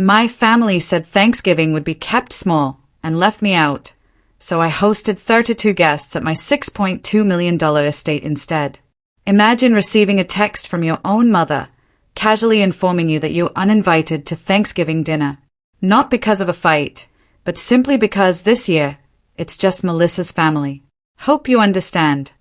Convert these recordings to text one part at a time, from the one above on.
My family said Thanksgiving would be kept small and left me out, so I hosted 32 guests at my $6.2 million estate instead. Imagine receiving a text from your own mother, casually informing you that you're uninvited to Thanksgiving dinner. Not because of a fight, but simply because this year, it's just Melissa's family. Hope you understand.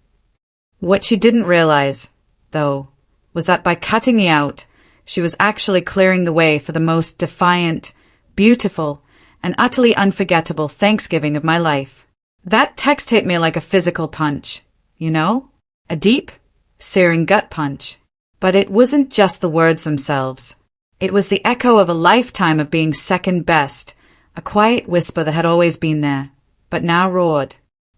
What she didn't realize, though, was that by cutting me out, she was actually clearing the way for the most defiant, beautiful, and utterly unforgettable Thanksgiving of my life. That text hit me like a physical punch, you know? A deep, searing gut punch. But it wasn't just the words themselves. It was the echo of a lifetime of being second best, a quiet whisper that had always been there, but now roared.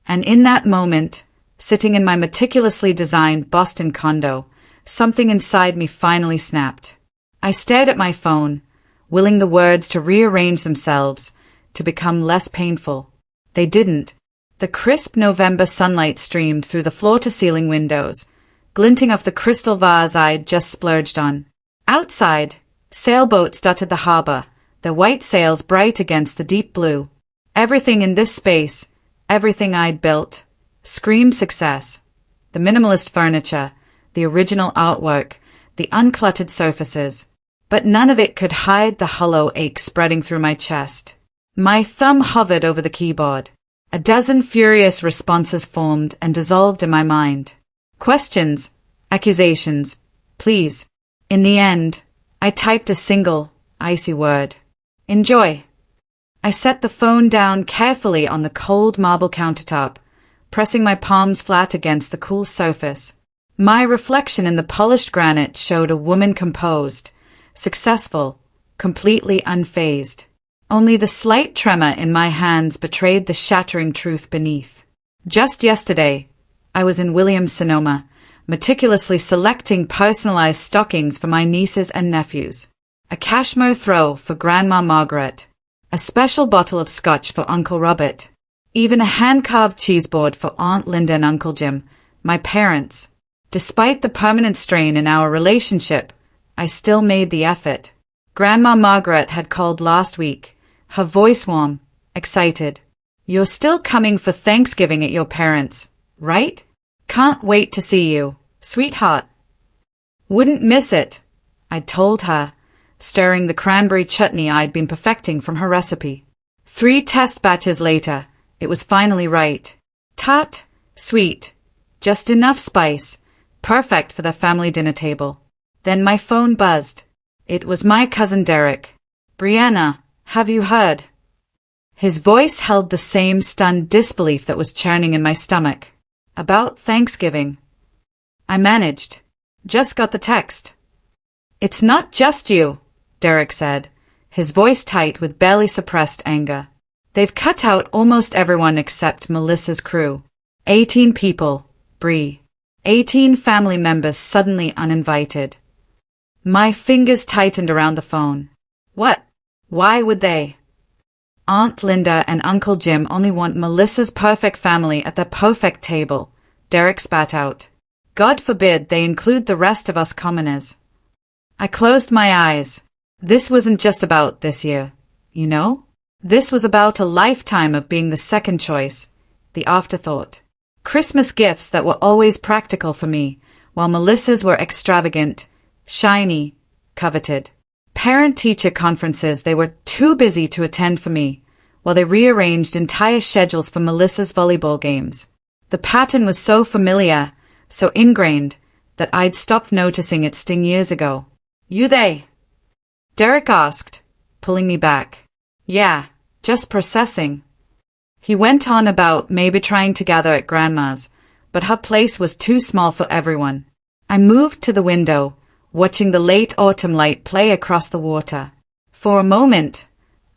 And in that moment, sitting in my meticulously designed Boston condo, something inside me finally snapped. I stared at my phone, willing the words to rearrange themselves, to become less painful. They didn't. The crisp November sunlight streamed through the floor-to-ceiling windows, glinting off the crystal vase I'd just splurged on. Outside, sailboats dotted the harbor, their white sails bright against the deep blue. Everything in this space, everything I'd built, screamed success. The minimalist furniture, the original artwork, the uncluttered surfaces. But none of it could hide the hollow ache spreading through my chest. My thumb hovered over the keyboard. A dozen furious responses formed and dissolved in my mind. Questions, accusations, pleas. In the end, I typed a single, icy word. Enjoy. I set the phone down carefully on the cold marble countertop, pressing my palms flat against the cool surface. My reflection in the polished granite showed a woman composed, successful, completely unfazed. Only the slight tremor in my hands betrayed the shattering truth beneath. Just yesterday, I was in Williams-Sonoma, meticulously selecting personalized stockings for my nieces and nephews. A cashmere throw for Grandma Margaret. A special bottle of scotch for Uncle Robert. Even a hand-carved cheese board for Aunt Linda and Uncle Jim, my parents. Despite the permanent strain in our relationship, I still made the effort. Grandma Margaret had called last week, her voice warm, excited. You're still coming for Thanksgiving at your parents', right? Can't wait to see you, sweetheart. Wouldn't miss it, I'd told her, stirring the cranberry chutney I'd been perfecting from her recipe. 3 test batches later, it was finally right. Tart, sweet, just enough spice, perfect for the family dinner table. Then my phone buzzed. It was my cousin Derek. Brianna, have you heard? His voice held the same stunned disbelief that was churning in my stomach. About Thanksgiving. I managed. Just got the text. It's not just you, Derek said, his voice tight with barely suppressed anger. They've cut out almost everyone except Melissa's crew. 18 people, Bree. 18 family members suddenly uninvited. My fingers tightened around the phone. What? Why would they? Aunt Linda and Uncle Jim only want Melissa's perfect family at their perfect table, Derek spat out. God forbid they include the rest of us commoners. I closed my eyes. This wasn't just about this year, you know? This was about a lifetime of being the second choice, the afterthought. Christmas gifts that were always practical for me, while Melissa's were extravagant, shiny, coveted. Parent-teacher conferences they were too busy to attend for me, while they rearranged entire schedules for Melissa's volleyball games. The pattern was so familiar, so ingrained, that I'd stopped noticing its sting years ago. You they? Derek asked, pulling me back. Yeah, just processing. He went on about maybe trying to gather at Grandma's, but her place was too small for everyone. I moved to the window, watching the late autumn light play across the water. For a moment,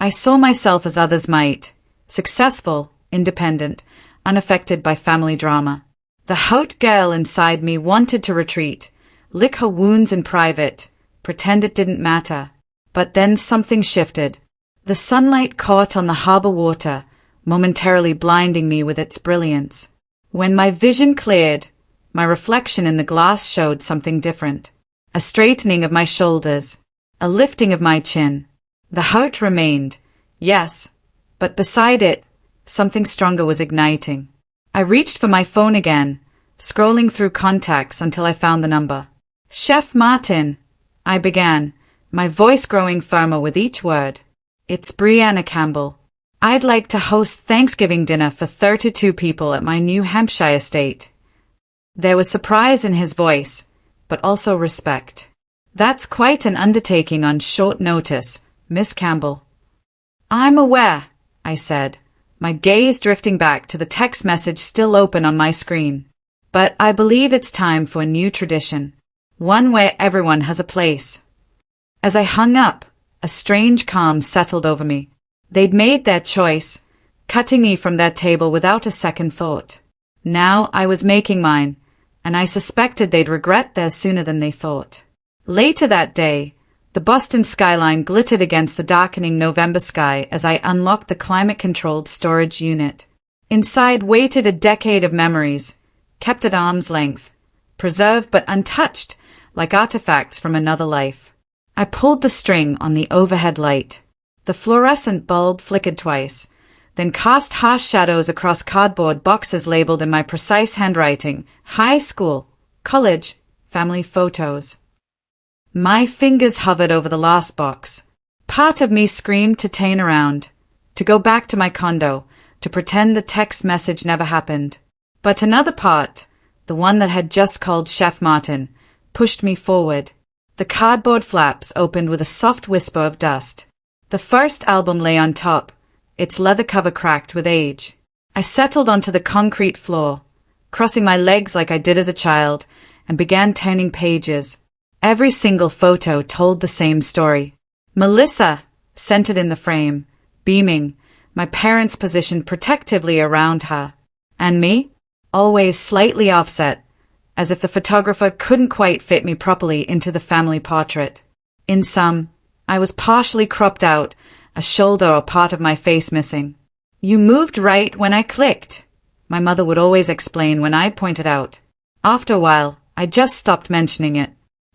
I saw myself as others might, successful, independent, unaffected by family drama. The hot girl inside me wanted to retreat, lick her wounds in private, pretend it didn't matter. But then something shifted. The sunlight caught on the harbor water, momentarily blinding me with its brilliance. When my vision cleared, my reflection in the glass showed something different. A straightening of my shoulders, a lifting of my chin, The hurt remained, yes, but beside it, something stronger was igniting. I reached for my phone again, scrolling through contacts until I found the number. Chef Martin, I began, my voice growing firmer with each word. It's Brianna Campbell. I'd like to host Thanksgiving dinner for 32 people at my New Hampshire estate. There was surprise in his voice, but also respect. That's quite an undertaking on short notice, Miss Campbell. I'm aware, I said, my gaze drifting back to the text message still open on my screen. But I believe it's time for a new tradition. One where everyone has a place. As I hung up, a strange calm settled over me. They'd made their choice, cutting me from their table without a second thought. Now I was making mine, and I suspected they'd regret theirs sooner than they thought. Later that day, the Boston skyline glittered against the darkening November sky as I unlocked the climate-controlled storage unit. Inside waited a decade of memories, kept at arm's length, preserved but untouched, like artifacts from another life. I pulled the string on the overhead light. The fluorescent bulb flickered twice, then cast harsh shadows across cardboard boxes labeled in my precise handwriting, high school, college, family photos. My fingers hovered over the last box. Part of me screamed to turn around, to go back to my condo, to pretend the text message never happened. But another part, the one that had just called Chef Martin, pushed me forward. The cardboard flaps opened with a soft whisper of dust. The first album lay on top, its leather cover cracked with age. I settled onto the concrete floor, crossing my legs like I did as a child, and began turning pages. Every single photo told the same story. Melissa, centered in the frame, beaming, my parents positioned protectively around her. And me, always slightly offset, as if the photographer couldn't quite fit me properly into the family portrait. In some, I was partially cropped out, a shoulder or part of my face missing. You moved right when I clicked, my mother would always explain when I pointed out. After a while, I just stopped mentioning it.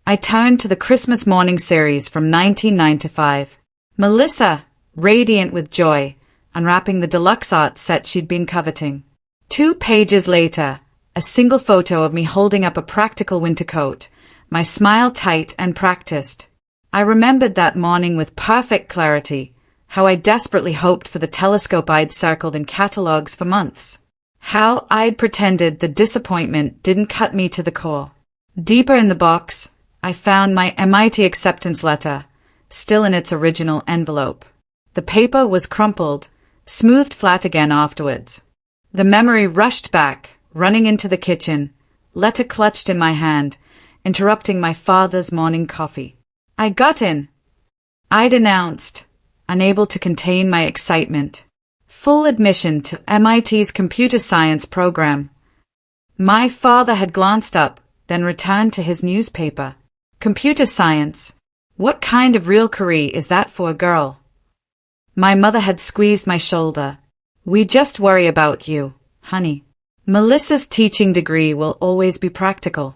I turned to the Christmas morning series from 1995. Melissa, radiant with joy, unwrapping the deluxe art set she'd been coveting. 2 pages later, a single photo of me holding up a practical winter coat, my smile tight and practiced. I remembered that morning with perfect clarity, how I desperately hoped for the telescope I'd circled in catalogs for months. How I'd pretended the disappointment didn't cut me to the core. Deeper in the box, I found my MIT acceptance letter, still in its original envelope. The paper was crumpled, smoothed flat again afterwards. The memory rushed back, running into the kitchen, letter clutched in my hand, interrupting my father's morning coffee. I got in, I'd announced, unable to contain my excitement. Full admission to MIT's computer science program. My father had glanced up, then returned to his newspaper. Computer science. What kind of real career is that for a girl? My mother had squeezed my shoulder. We just worry about you, honey. Melissa's teaching degree will always be practical.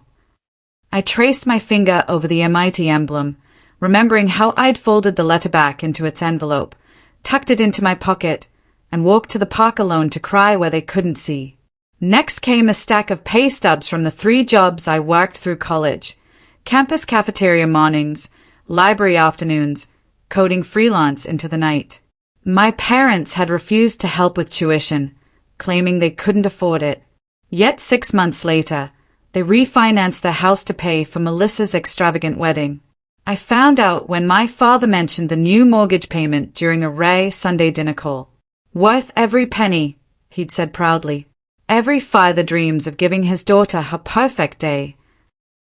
I traced my finger over the MIT emblem, remembering how I'd folded the letter back into its envelope, tucked it into my pocket, and walked to the park alone to cry where they couldn't see. Next came a stack of pay stubs from the 3 jobs I worked through college. Campus cafeteria mornings, library afternoons, coding freelance into the night. My parents had refused to help with tuition, claiming they couldn't afford it. Yet 6 months later, they refinanced their house to pay for Melissa's extravagant wedding. I found out when my father mentioned the new mortgage payment during a rare Sunday dinner call. Worth every penny, he'd said proudly. Every father dreams of giving his daughter her perfect day.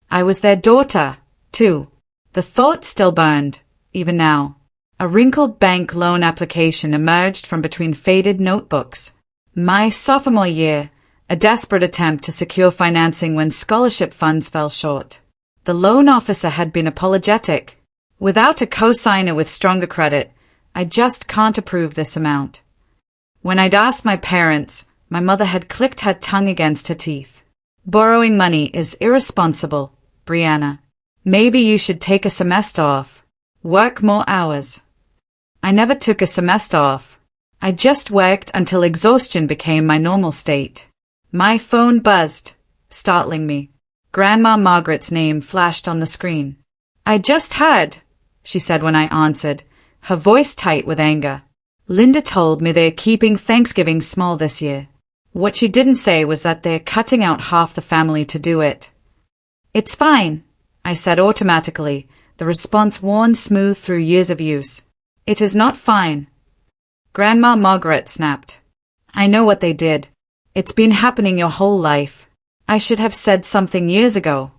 I was their daughter, too. The thought still burned, even now. A wrinkled bank loan application emerged from between faded notebooks. My sophomore year, a desperate attempt to secure financing when scholarship funds fell short. The loan officer had been apologetic. Without a co-signer with stronger credit, I just can't approve this amount. When I'd asked my parents, my mother had clicked her tongue against her teeth. Borrowing money is irresponsible, Brianna. Maybe you should take a semester off. Work more hours. I never took a semester off. I just worked until exhaustion became my normal state. My phone buzzed, startling me. Grandma Margaret's name flashed on the screen. I just heard, she said when I answered, her voice tight with anger. Linda told me they're keeping Thanksgiving small this year. What she didn't say was that they're cutting out half the family to do it. It's fine, I said automatically, the response worn smooth through years of use. It is not fine. Grandma Margaret snapped. I know what they did. It's been happening your whole life. I should have said something years ago.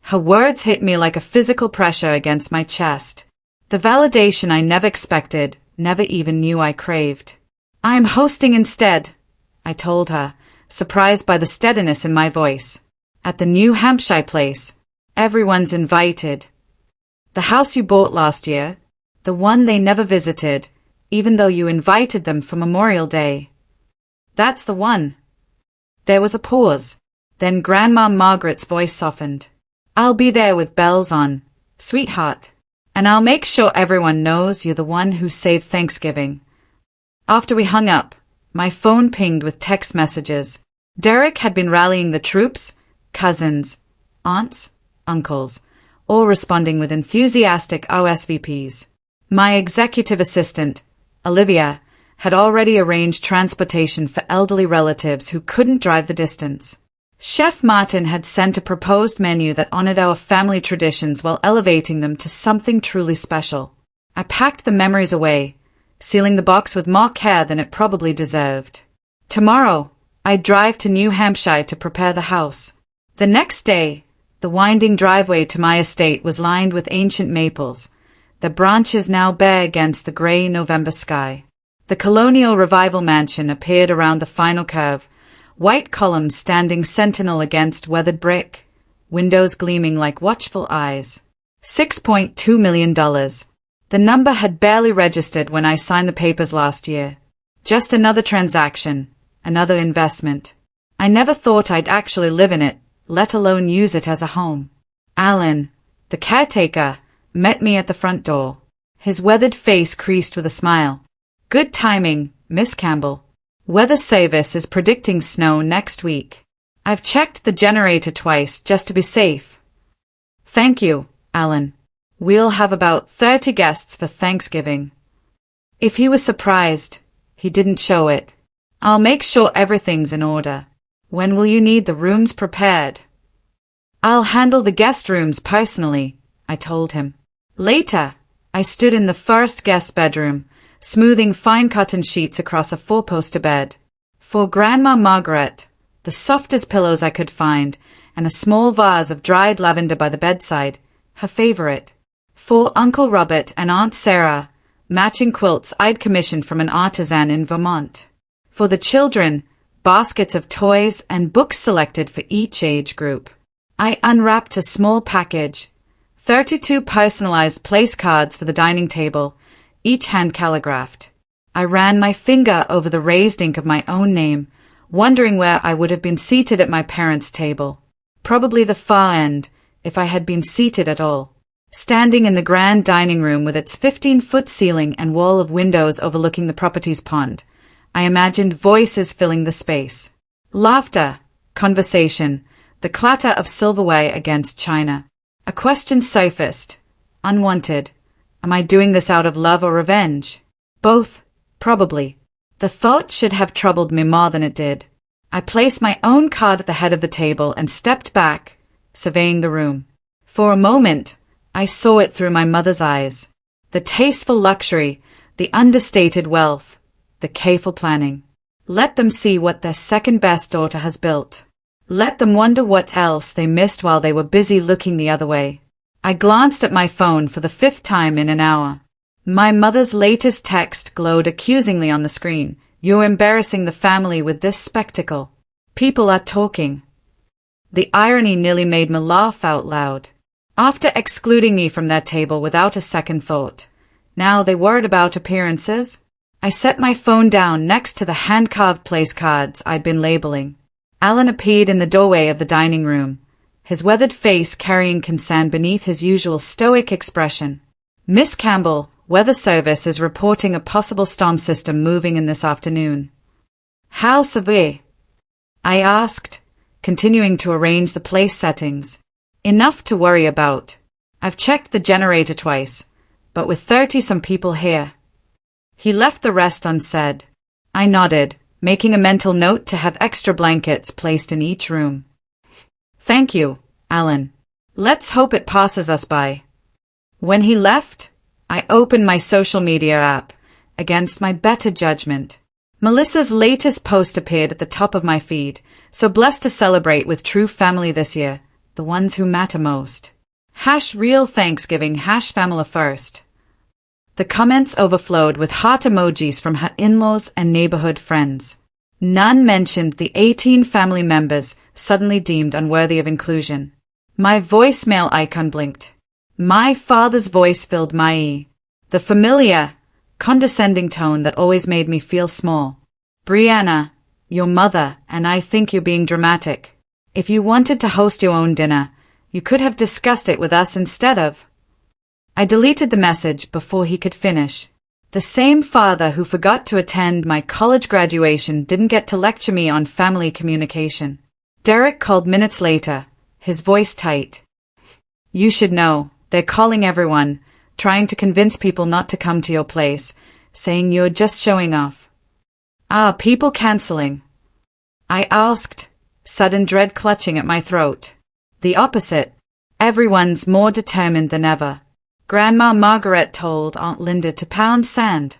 Her words hit me like a physical pressure against my chest. The validation I never expected, never even knew I craved. I am hosting instead, I told her, surprised by the steadiness in my voice. At the New Hampshire place. Everyone's invited. The house you bought last year, the one they never visited, even though you invited them for Memorial Day. That's the one. There was a pause. Then Grandma Margaret's voice softened. I'll be there with bells on, sweetheart. And I'll make sure everyone knows you're the one who saved Thanksgiving. After we hung up, my phone pinged with text messages. Derek had been rallying the troops, cousins, aunts, uncles, all responding with enthusiastic RSVPs. My executive assistant, Olivia, had already arranged transportation for elderly relatives who couldn't drive the distance. Chef Martin had sent a proposed menu that honored our family traditions while elevating them to something truly special. I packed the memories away, sealing the box with more care than it probably deserved. Tomorrow, I'd drive to New Hampshire to prepare the house. The next day, the winding driveway to my estate was lined with ancient maples, their branches now bare against the grey November sky. The colonial revival mansion appeared around the final curve, white columns standing sentinel against weathered brick, windows gleaming like watchful eyes. $6.2 million. The number had barely registered when I signed the papers last year. Just another transaction, another investment. I never thought I'd actually live in it, let alone use it as a home. Alan, the caretaker, met me at the front door. His weathered face creased with a smile. Good timing, Miss Campbell. Weather Service is predicting snow next week. I've checked the generator twice just to be safe. Thank you, Alan. We'll have about 30 guests for Thanksgiving. If he was surprised, he didn't show it. I'll make sure everything's in order. When will you need the rooms prepared? I'll handle the guest rooms personally, I told him. Later, I stood in the first guest bedroom, smoothing fine cotton sheets across a four-poster bed. For Grandma Margaret, the softest pillows I could find, and a small vase of dried lavender by the bedside, her favorite. For Uncle Robert and Aunt Sarah, matching quilts I'd commissioned from an artisan in Vermont. For the children, baskets of toys and books selected for each age group. I unwrapped a small package, 32 personalized place cards for the dining table, each hand calligraphed. I ran my finger over the raised ink of my own name, wondering where I would have been seated at my parents' table. Probably the far end, if I had been seated at all. Standing in the grand dining room with its 15-foot ceiling and wall of windows overlooking the property's pond, I imagined voices filling the space. Laughter, conversation, the clatter of silverware against china. A question surfaced. Unwanted. Am I doing this out of love or revenge? Both, probably. The thought should have troubled me more than it did. I placed my own card at the head of the table and stepped back, surveying the room. For a moment, I saw it through my mother's eyes. The tasteful luxury, the understated wealth, the careful planning. Let them see what their second-best daughter has built. Let them wonder what else they missed while they were busy looking the other way. I glanced at my phone for the 5th time in an hour. My mother's latest text glowed accusingly on the screen. You're embarrassing the family with this spectacle. People are talking. The irony nearly made me laugh out loud. After excluding me from their table without a second thought, now they worried about appearances? I set my phone down next to the hand-carved place cards I'd been labeling. Alan appeared in the doorway of the dining room, his weathered face carrying concern beneath his usual stoic expression. Miss Campbell, Weather service is reporting a possible storm system moving in this afternoon. How severe? I asked, continuing to arrange the place settings. Enough to worry about. I've checked the generator twice, but with 30-some people here. He left the rest unsaid. I nodded, making a mental note to have extra blankets placed in each room. Thank you, Alan. Let's hope it passes us by. When he left, I opened my social media app, against my better judgment. Melissa's latest post appeared at the top of my feed, so blessed to celebrate with true family this year, the ones who matter most. #real Thanksgiving #family first. The comments overflowed with heart emojis from her in-laws and neighborhood friends. None mentioned the 18 family members suddenly deemed unworthy of inclusion. My voicemail icon blinked. My father's voice filled my ear. The familiar, condescending tone that always made me feel small. Brianna, your mother, and I think you're being dramatic. If you wanted to host your own dinner, you could have discussed it with us instead of. I deleted the message before he could finish. The same father who forgot to attend my college graduation didn't get to lecture me on family communication. Derek called minutes later, his voice tight. You should know, they're calling everyone, trying to convince people not to come to your place, saying you're just showing off. People canceling? I asked, sudden dread clutching at my throat. The opposite. Everyone's more determined than ever. Grandma Margaret told Aunt Linda to pound sand.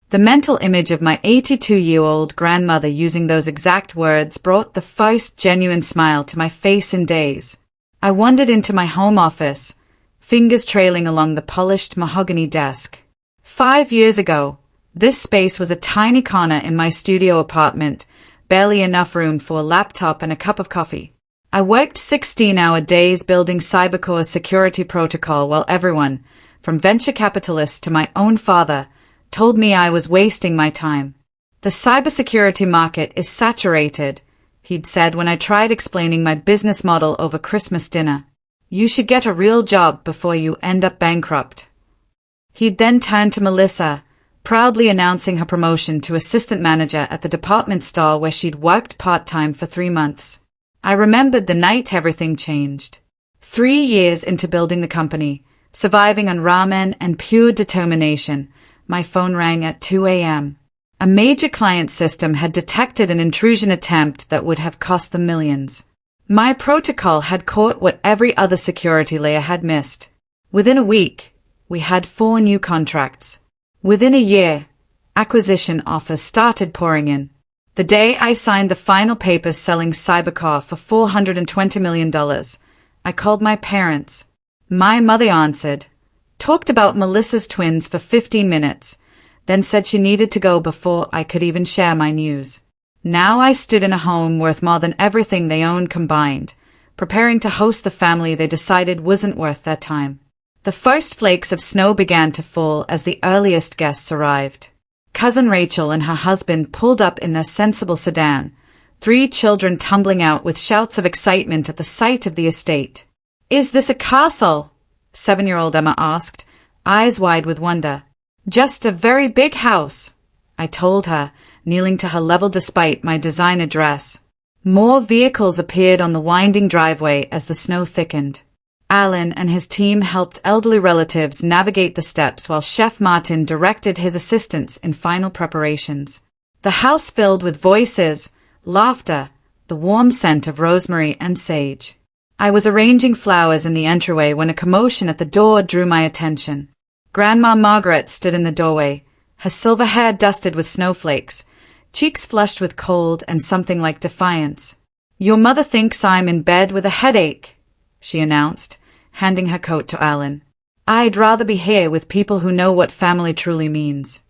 The mental image of my 82-year-old grandmother using those exact words brought the first genuine smile to my face in days. I wandered into my home office, fingers trailing along the polished mahogany desk. 5 years ago, this space was a tiny corner in my studio apartment, barely enough room for a laptop and a cup of coffee. I worked 16-hour days building CyberCore's security protocol while everyone, from venture capitalists to my own father, told me I was wasting my time. The cybersecurity market is saturated, he'd said when I tried explaining my business model over Christmas dinner. You should get a real job before you end up bankrupt. He'd then turned to Melissa, proudly announcing her promotion to assistant manager at the department store where she'd worked part-time for 3 months. I remembered the night everything changed. 3 years into building the company, surviving on ramen and pure determination, my phone rang at 2 a.m. A major client system had detected an intrusion attempt that would have cost them millions. My protocol had caught what every other security layer had missed. Within a week, we had 4 new contracts. Within a year, acquisition offers started pouring in. The day I signed the final papers selling CyberCore for $420 million, I called my parents. My mother answered, talked about Melissa's twins for 15 minutes, then said she needed to go before I could even share my news. Now I stood in a home worth more than everything they owned combined, preparing to host the family they decided wasn't worth their time. The first flakes of snow began to fall as the earliest guests arrived. Cousin Rachel and her husband pulled up in their sensible sedan, 3 children tumbling out with shouts of excitement at the sight of the estate. Is this a castle? 7-year-old Emma asked, eyes wide with wonder. Just a very big house, I told her, kneeling to her level despite my designer dress. More vehicles appeared on the winding driveway as the snow thickened. Alan and his team helped elderly relatives navigate the steps while Chef Martin directed his assistants in final preparations. The house filled with voices, laughter, the warm scent of rosemary and sage. I was arranging flowers in the entryway when a commotion at the door drew my attention. Grandma Margaret stood in the doorway, her silver hair dusted with snowflakes, cheeks flushed with cold and something like defiance. Your mother thinks I'm in bed with a headache, she announced, handing her coat to Alan. I'd rather be here with people who know what family truly means.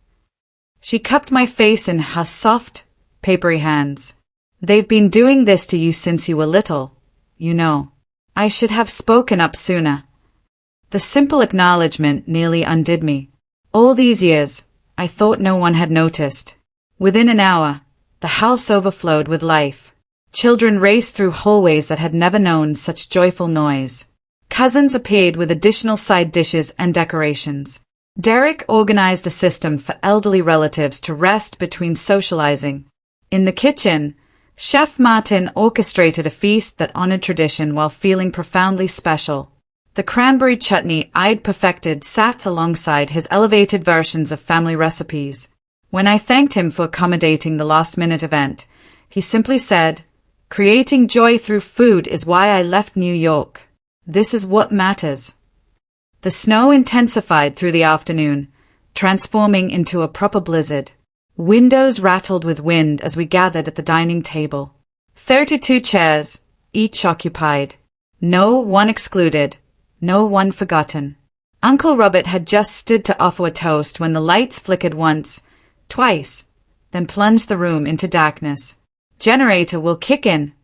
She cupped my face in her soft, papery hands. They've been doing this to you since you were little, you know. I should have spoken up sooner. The simple acknowledgement nearly undid me. All these years, I thought no one had noticed. Within an hour, the house overflowed with life. Children raced through hallways that had never known such joyful noise. Cousins appeared with additional side dishes and decorations. Derek organized a system for elderly relatives to rest between socializing. In the kitchen, Chef Martin orchestrated a feast that honored tradition while feeling profoundly special. The cranberry chutney I'd perfected sat alongside his elevated versions of family recipes. When I thanked him for accommodating the last-minute event, he simply said, "Creating joy through food is why I left New York. This is what matters." The snow intensified through the afternoon, transforming into a proper blizzard. Windows rattled with wind as we gathered at the dining table. 32 chairs, each occupied. No one excluded, no one forgotten. Uncle Robert had just stood to offer a toast when the lights flickered once, twice, then plunged the room into darkness. "Generator will kick in,"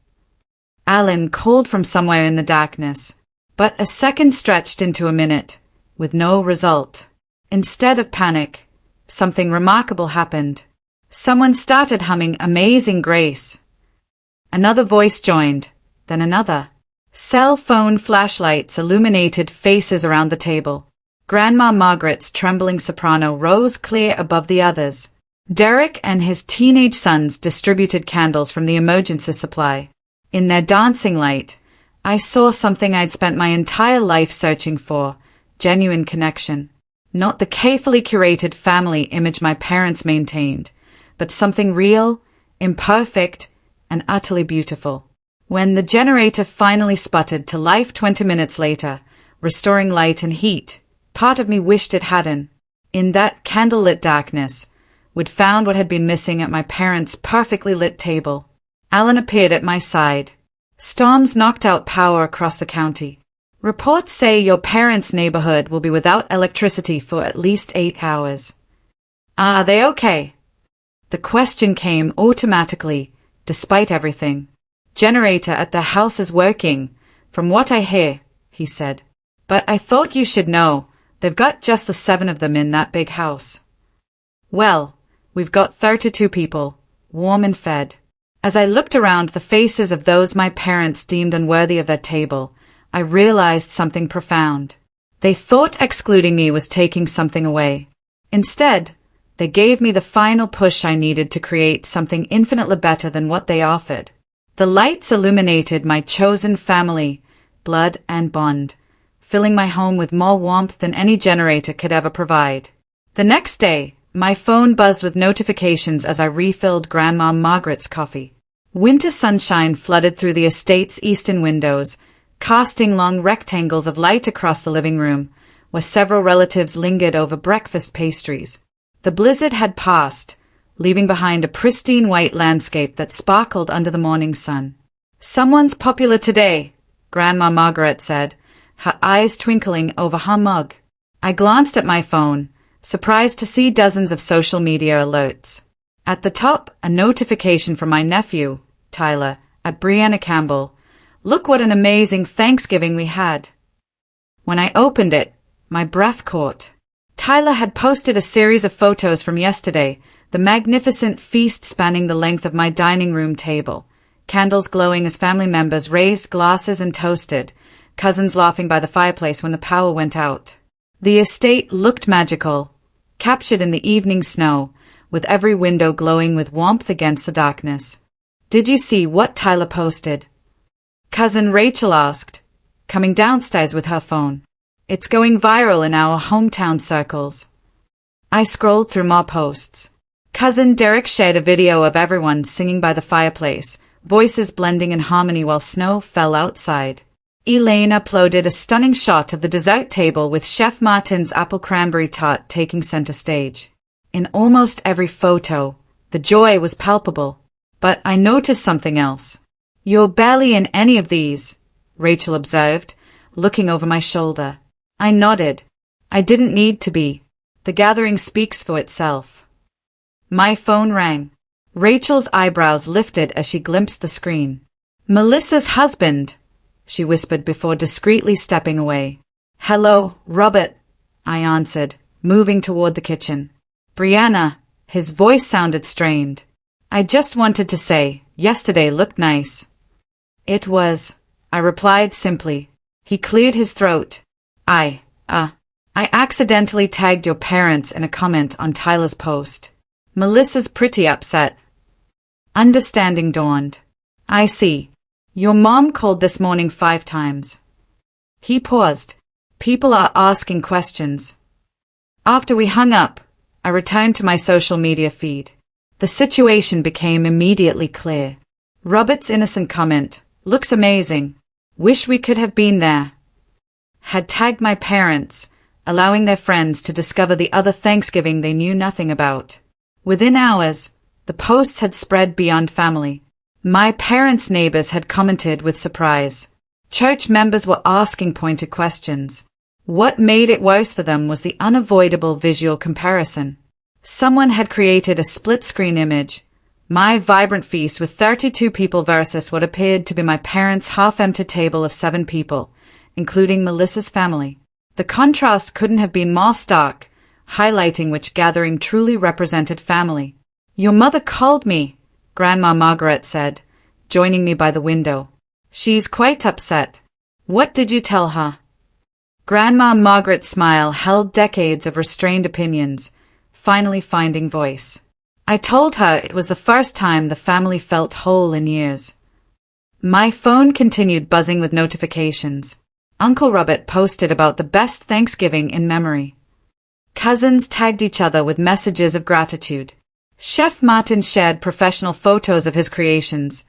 Alan called from somewhere in the darkness. But a second stretched into a minute, with no result. Instead of panic, something remarkable happened. Someone started humming Amazing Grace. Another voice joined, then another. Cell phone flashlights illuminated faces around the table. Grandma Margaret's trembling soprano rose clear above the others. Derek and his teenage sons distributed candles from the emergency supply. In their dancing light, I saw something I'd spent my entire life searching for, genuine connection. Not the carefully curated family image my parents maintained, but something real, imperfect, and utterly beautiful. When the generator finally sputtered to life 20 minutes later, restoring light and heat, part of me wished it hadn't. In that candlelit darkness, we'd found what had been missing at my parents' perfectly lit table. Alan appeared at my side. "Storms knocked out power across the county. Reports say your parents' neighborhood will be without electricity for at least 8 hours. Are they okay?" The question came automatically, despite everything. "Generator at the house is working, from what I hear," he said. "But I thought you should know, they've got just the 7 of them in that big house." "Well, we've got 32 people, warm and fed." As I looked around the faces of those my parents deemed unworthy of their table, I realized something profound. They thought excluding me was taking something away. Instead, they gave me the final push I needed to create something infinitely better than what they offered. The lights illuminated my chosen family, blood and bond, filling my home with more warmth than any generator could ever provide. The next day, my phone buzzed with notifications as I refilled Grandma Margaret's coffee. Winter sunshine flooded through the estate's eastern windows, casting long rectangles of light across the living room, where several relatives lingered over breakfast pastries. The blizzard had passed, leaving behind a pristine white landscape that sparkled under the morning sun. "Someone's popular today," Grandma Margaret said, her eyes twinkling over her mug. I glanced at my phone, surprised to see dozens of social media alerts. At the top, a notification from my nephew, Tyler, at Brianna Campbell. "Look what an amazing Thanksgiving we had." When I opened it, my breath caught. Tyler had posted a series of photos from yesterday, the magnificent feast spanning the length of my dining room table, candles glowing as family members raised glasses and toasted, cousins laughing by the fireplace when the power went out. The estate looked magical, captured in the evening snow, with every window glowing with warmth against the darkness. "Did you see what Tyler posted?" Cousin Rachel asked, coming downstairs with her phone. "It's going viral in our hometown circles." I scrolled through more posts. Cousin Derek shared a video of everyone singing by the fireplace, voices blending in harmony while snow fell outside. Elaine uploaded a stunning shot of the dessert table with Chef Martin's apple cranberry tart taking center stage. In almost every photo, the joy was palpable. But I noticed something else. "You're barely in any of these," Rachel observed, looking over my shoulder. I nodded. I didn't need to be. The gathering speaks for itself. My phone rang. Rachel's eyebrows lifted as she glimpsed the screen. "Melissa's husband," she whispered before discreetly stepping away. "Hello, Robert," I answered, moving toward the kitchen. "Brianna," his voice sounded strained. "I just wanted to say, yesterday looked nice." "It was," I replied simply. He cleared his throat. I accidentally tagged your parents in a comment on Tyler's post. Melissa's pretty upset. Understanding dawned. I see. Your mom called this morning 5 times. He paused. People are asking questions. After we hung up, I returned to my social media feed. The situation became immediately clear. Robert's innocent comment, looks amazing. Wish we could have been there. Had tagged my parents, allowing their friends to discover the other Thanksgiving they knew nothing about. Within hours, the posts had spread beyond family. My parents' neighbors had commented with surprise. Church members were asking pointed questions. What made it worse for them was the unavoidable visual comparison. Someone had created a split-screen image, my vibrant feast with 32 people versus what appeared to be my parents' half-empty table of 7 people, including Melissa's family. The contrast couldn't have been more stark, highlighting which gathering truly represented family. Your mother called me, Grandma Margaret said, joining me by the window. She's quite upset. What did you tell her? Grandma Margaret's smile held decades of restrained opinions, finally finding voice. I told her it was the first time the family felt whole in years. My phone continued buzzing with notifications. Uncle Robert posted about the best Thanksgiving in memory. Cousins tagged each other with messages of gratitude. Chef Martin shared professional photos of his creations,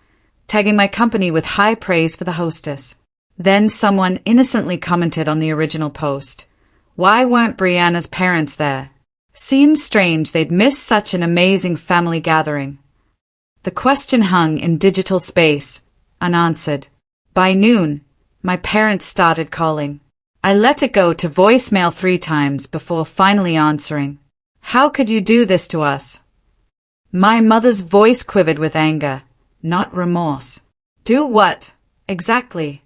tagging my company with high praise for the hostess. Then someone innocently commented on the original post. Why weren't Brianna's parents there? Seems strange they'd miss such an amazing family gathering. The question hung in digital space, unanswered. By noon, my parents started calling. I let it go to voicemail 3 times before finally answering. How could you do this to us? My mother's voice quivered with anger, not remorse. Do what? Exactly.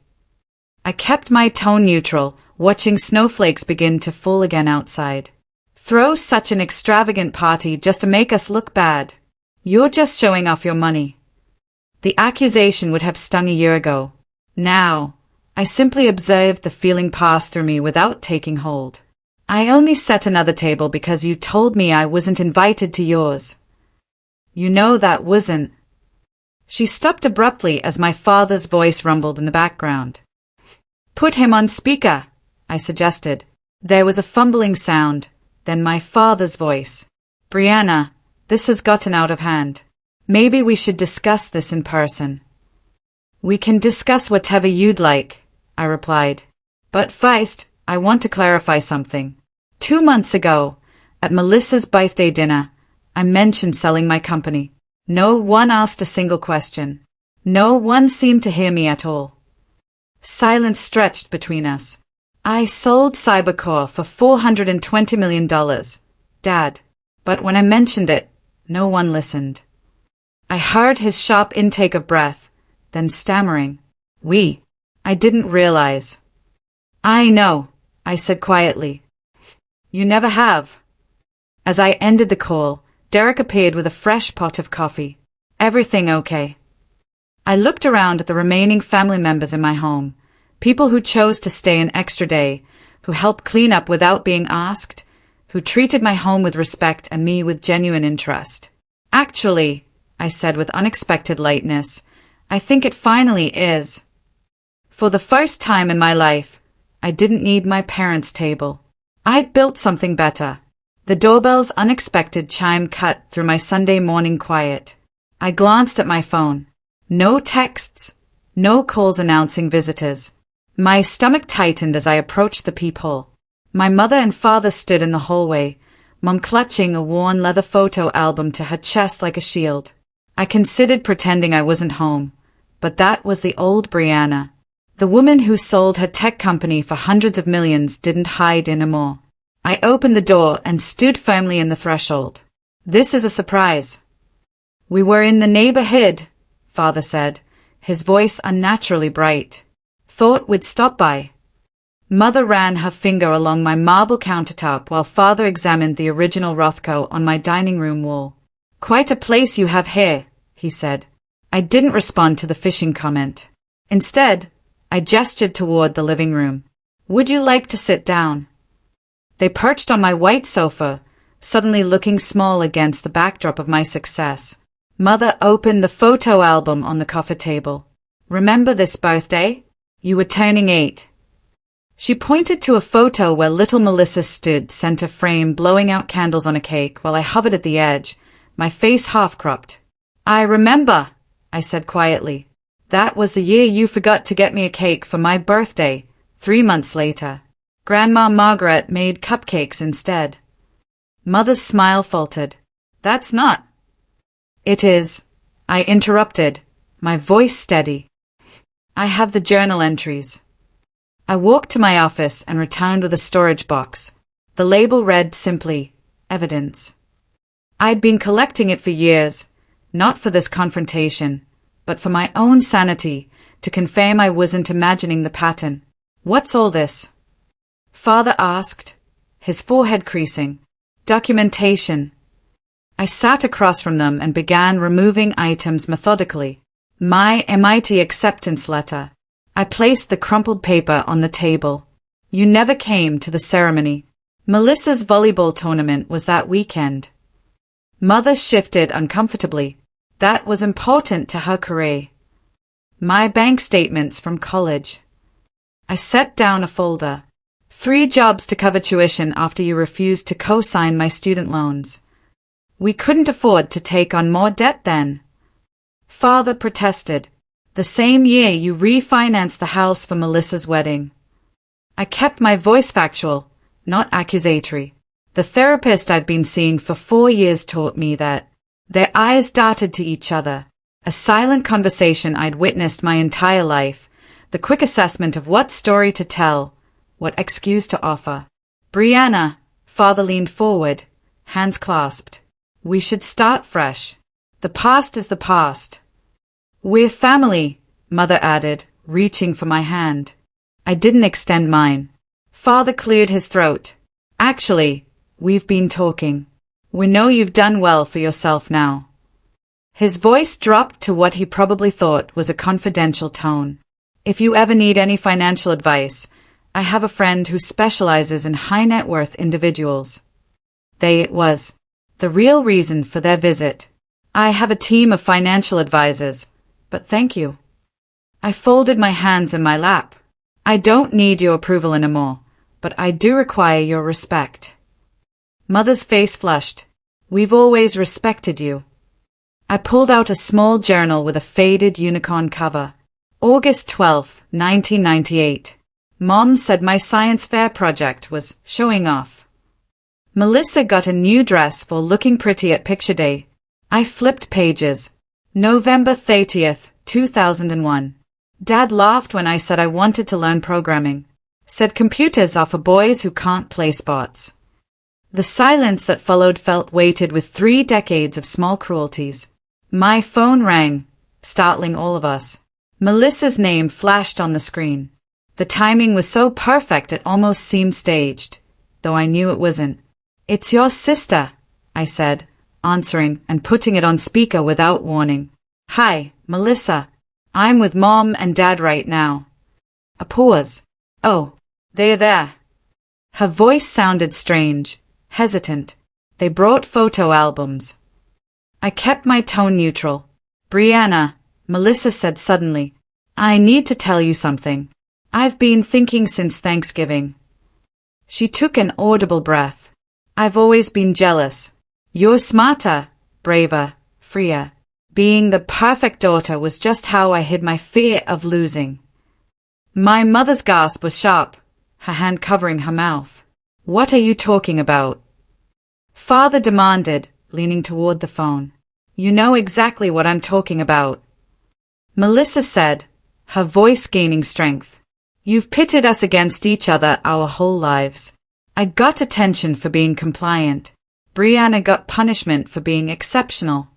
I kept my tone neutral, watching snowflakes begin to fall again outside. Throw such an extravagant party just to make us look bad. You're just showing off your money. The accusation would have stung a year ago. Now, I simply observed the feeling pass through me without taking hold. I only set another table because you told me I wasn't invited to yours. You know that wasn't. She stopped abruptly as my father's voice rumbled in the background. Put him on speaker, I suggested. There was a fumbling sound, then my father's voice. Brianna, this has gotten out of hand. Maybe we should discuss this in person. We can discuss whatever you'd like, I replied. But first, I want to clarify something. 2 months ago, at Melissa's birthday dinner, I mentioned selling my company. No one asked a single question. No one seemed to hear me at all. Silence stretched between us. I sold Cybercore for $420 million, Dad. But when I mentioned it, no one listened. I heard his sharp intake of breath, then stammering. I didn't realize. I know, I said quietly. You never have. As I ended the call, Derek appeared with a fresh pot of coffee. Everything okay? I looked around at the remaining family members in my home, people who chose to stay an extra day, who helped clean up without being asked, who treated my home with respect and me with genuine interest. Actually, I said with unexpected lightness, I think it finally is. For the first time in my life, I didn't need my parents' table. I'd built something better. The doorbell's unexpected chime cut through my Sunday morning quiet. I glanced at my phone. No texts, no calls announcing visitors. My stomach tightened as I approached the peephole. My mother and father stood in the hallway, Mom clutching a worn leather photo album to her chest like a shield. I considered pretending I wasn't home, but that was the old Brianna. The woman who sold her tech company for hundreds of millions didn't hide anymore. I opened the door and stood firmly in the threshold. This is a surprise. We were in the neighborhood, Father said, his voice unnaturally bright. Thought we'd stop by. Mother ran her finger along my marble countertop while Father examined the original Rothko on my dining room wall. Quite a place you have here, he said. I didn't respond to the fishing comment. Instead, I gestured toward the living room. Would you like to sit down? They perched on my white sofa, suddenly looking small against the backdrop of my success. Mother opened the photo album on the coffee table. Remember this birthday? You were turning 8. She pointed to a photo where little Melissa stood center frame blowing out candles on a cake while I hovered at the edge, my face half-cropped. I remember, I said quietly. That was the year you forgot to get me a cake for my birthday, 3 months later. Grandma Margaret made cupcakes instead. Mother's smile faltered. That's not. It is, I interrupted, my voice steady. I have the journal entries. I walked to my office and returned with a storage box. The label read simply, evidence. I'd been collecting it for years, not for this confrontation, but for my own sanity, to confirm I wasn't imagining the pattern. What's all this? Father asked, his forehead creasing. Documentation. I sat across from them and began removing items methodically. My MIT acceptance letter. I placed the crumpled paper on the table. You never came to the ceremony. Melissa's volleyball tournament was that weekend. Mother shifted uncomfortably. That was important to her career. My bank statements from college. I set down a folder. 3 jobs to cover tuition after you refused to co-sign my student loans. We couldn't afford to take on more debt then. Father protested. The same year you refinanced the house for Melissa's wedding. I kept my voice factual, not accusatory. The therapist I'd been seeing for 4 years taught me that. Their eyes darted to each other. A silent conversation I'd witnessed my entire life. The quick assessment of what story to tell, what excuse to offer. Brianna, Father leaned forward, hands clasped. We should start fresh. The past is the past. We're family, Mother added, reaching for my hand. I didn't extend mine. Father cleared his throat. Actually, we've been talking. We know you've done well for yourself now. His voice dropped to what he probably thought was a confidential tone. If you ever need any financial advice, I have a friend who specializes in high net worth individuals. It was the real reason for their visit. I have a team of financial advisors, but thank you. I folded my hands in my lap. I don't need your approval anymore, but I do require your respect. Mother's face flushed. We've always respected you. I pulled out a small journal with a faded unicorn cover. August 12, 1998. Mom said my science fair project was showing off. Melissa got a new dress for looking pretty at picture day. I flipped pages. November 30th, 2001. Dad laughed when I said I wanted to learn programming. Said computers are for boys who can't play sports. The silence that followed felt weighted with 3 decades of small cruelties. My phone rang, startling all of us. Melissa's name flashed on the screen. The timing was so perfect it almost seemed staged, though I knew it wasn't. It's your sister, I said, answering and putting it on speaker without warning. Hi, Melissa. I'm with Mom and Dad right now. A pause. Oh, they're there. Her voice sounded strange, hesitant. They brought photo albums. I kept my tone neutral. Brianna, Melissa said suddenly, I need to tell you something. I've been thinking since Thanksgiving. She took an audible breath. I've always been jealous. You're smarter, braver, freer. Being the perfect daughter was just how I hid my fear of losing. My mother's gasp was sharp, her hand covering her mouth. What are you talking about? Father demanded, leaning toward the phone. You know exactly what I'm talking about. Melissa said, her voice gaining strength. You've pitted us against each other our whole lives. I got attention for being compliant. Brianna got punishment for being exceptional.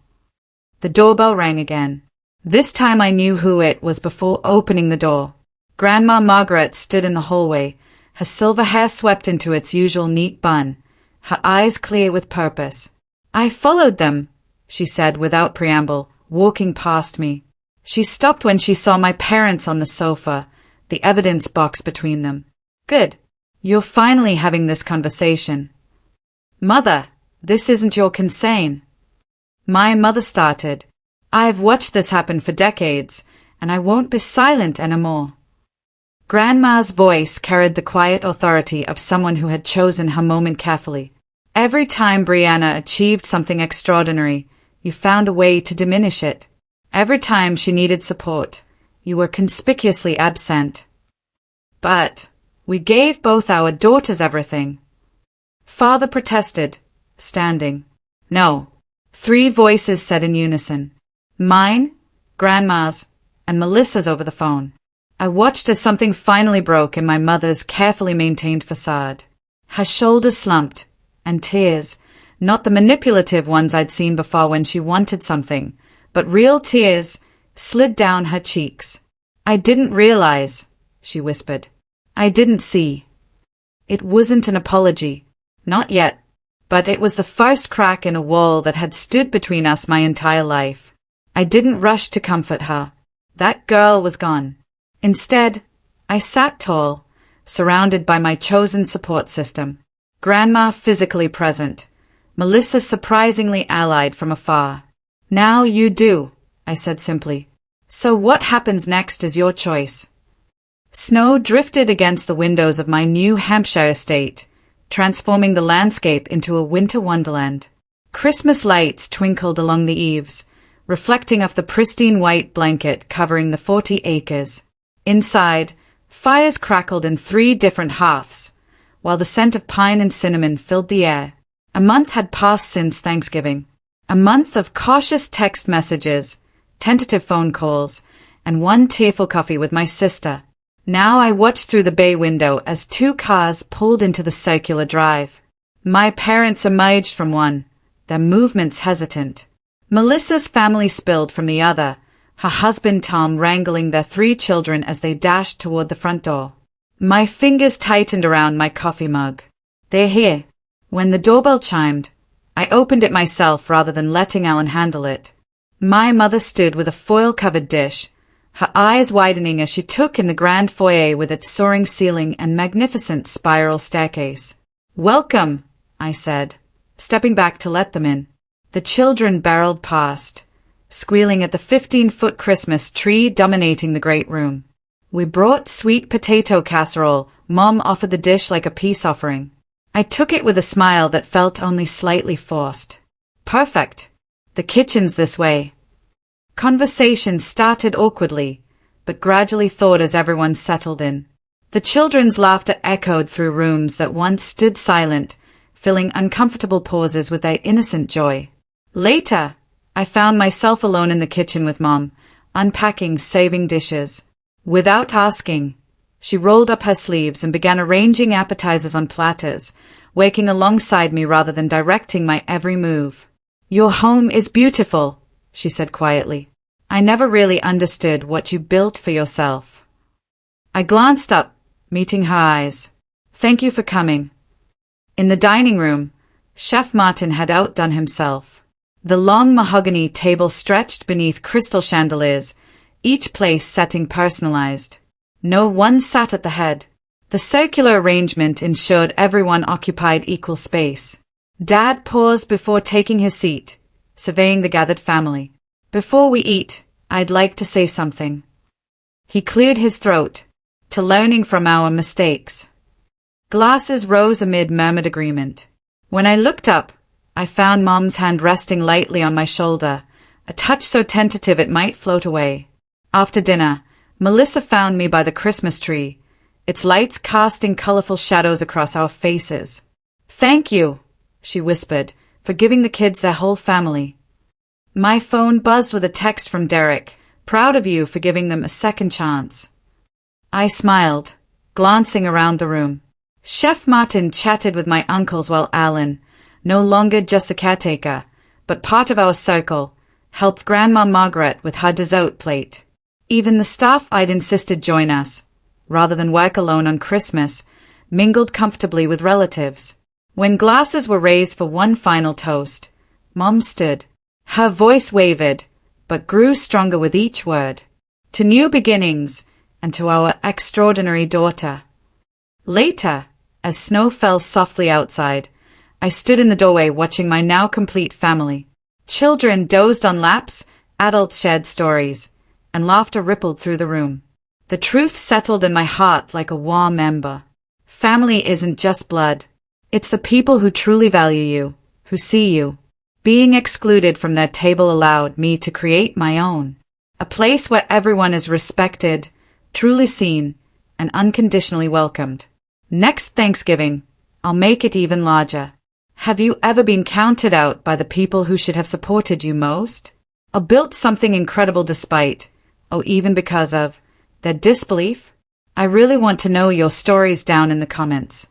The doorbell rang again. This time I knew who it was before opening the door. Grandma Margaret stood in the hallway, her silver hair swept into its usual neat bun, her eyes clear with purpose. I followed them, she said without preamble, walking past me. She stopped when she saw my parents on the sofa, the evidence box between them. Good. You're finally having this conversation. Mother, this isn't your concern. My mother started. I've watched this happen for decades, and I won't be silent anymore. Grandma's voice carried the quiet authority of someone who had chosen her moment carefully. Every time Brianna achieved something extraordinary, you found a way to diminish it. Every time she needed support, you were conspicuously absent. But we gave both our daughters everything. Father protested, standing. No. 3 voices said in unison. Mine, Grandma's, and Melissa's over the phone. I watched as something finally broke in my mother's carefully maintained facade. Her shoulders slumped, and tears, not the manipulative ones I'd seen before when she wanted something, but real tears, slid down her cheeks. I didn't realize, she whispered. I didn't see. It wasn't an apology. Not yet. But it was the first crack in a wall that had stood between us my entire life. I didn't rush to comfort her. That girl was gone. Instead, I sat tall, surrounded by my chosen support system. Grandma physically present, Melissa surprisingly allied from afar. Now you do, I said simply. So what happens next is your choice. Snow drifted against the windows of my New Hampshire estate, transforming the landscape into a winter wonderland. Christmas lights twinkled along the eaves, reflecting off the pristine white blanket covering the 40 acres. Inside, fires crackled in 3 different hearths, while the scent of pine and cinnamon filled the air. A month had passed since Thanksgiving. A month of cautious text messages, tentative phone calls, and one tearful coffee with my sister. Now I watched through the bay window as 2 cars pulled into the circular drive. My parents emerged from one, their movements hesitant. Melissa's family spilled from the other, her husband Tom wrangling their 3 children as they dashed toward the front door. My fingers tightened around my coffee mug. They're here. When the doorbell chimed, I opened it myself rather than letting Alan handle it. My mother stood with a foil-covered dish, her eyes widening as she took in the grand foyer with its soaring ceiling and magnificent spiral staircase. Welcome, I said, stepping back to let them in. The children barreled past, squealing at the 15-foot Christmas tree dominating the great room. We brought sweet potato casserole. Mom offered the dish like a peace offering. I took it with a smile that felt only slightly forced. Perfect. The kitchen's this way. Conversation started awkwardly, but gradually thawed as everyone settled in. The children's laughter echoed through rooms that once stood silent, filling uncomfortable pauses with their innocent joy. Later, I found myself alone in the kitchen with Mom, unpacking saving dishes. Without asking, she rolled up her sleeves and began arranging appetizers on platters, working alongside me rather than directing my every move. Your home is beautiful, she said quietly. I never really understood what you built for yourself. I glanced up, meeting her eyes. Thank you for coming. In the dining room, Chef Martin had outdone himself. The long mahogany table stretched beneath crystal chandeliers, each place setting personalized. No one sat at the head. The circular arrangement ensured everyone occupied equal space. Dad paused before taking his seat, surveying the gathered family. Before we eat, I'd like to say something. He cleared his throat, to learning from our mistakes. Glasses rose amid murmured agreement. When I looked up, I found Mom's hand resting lightly on my shoulder, a touch so tentative it might float away. After dinner, Melissa found me by the Christmas tree, its lights casting colorful shadows across our faces. Thank you, she whispered, for giving the kids their whole family. My phone buzzed with a text from Derek, proud of you for giving them a second chance. I smiled, glancing around the room. Chef Martin chatted with my uncles while Alan, no longer just a caretaker, but part of our circle, helped Grandma Margaret with her dessert plate. Even the staff I'd insisted join us, rather than work alone on Christmas, mingled comfortably with relatives. When glasses were raised for one final toast, Mom stood. Her voice wavered, but grew stronger with each word. To new beginnings, and to our extraordinary daughter. Later, As snow fell softly outside, I stood in the doorway watching my now complete family. Children dozed on laps, adults shared stories, and laughter rippled through the room. The truth settled in my heart like a warm ember. Family isn't just blood. It's the people who truly value you, who see you. Being excluded from their table allowed me to create my own. A place where everyone is respected, truly seen, and unconditionally welcomed. Next Thanksgiving, I'll make it even larger. Have you ever been counted out by the people who should have supported you most? Or built something incredible despite, or even because of, their disbelief? I really want to know your stories down in the comments.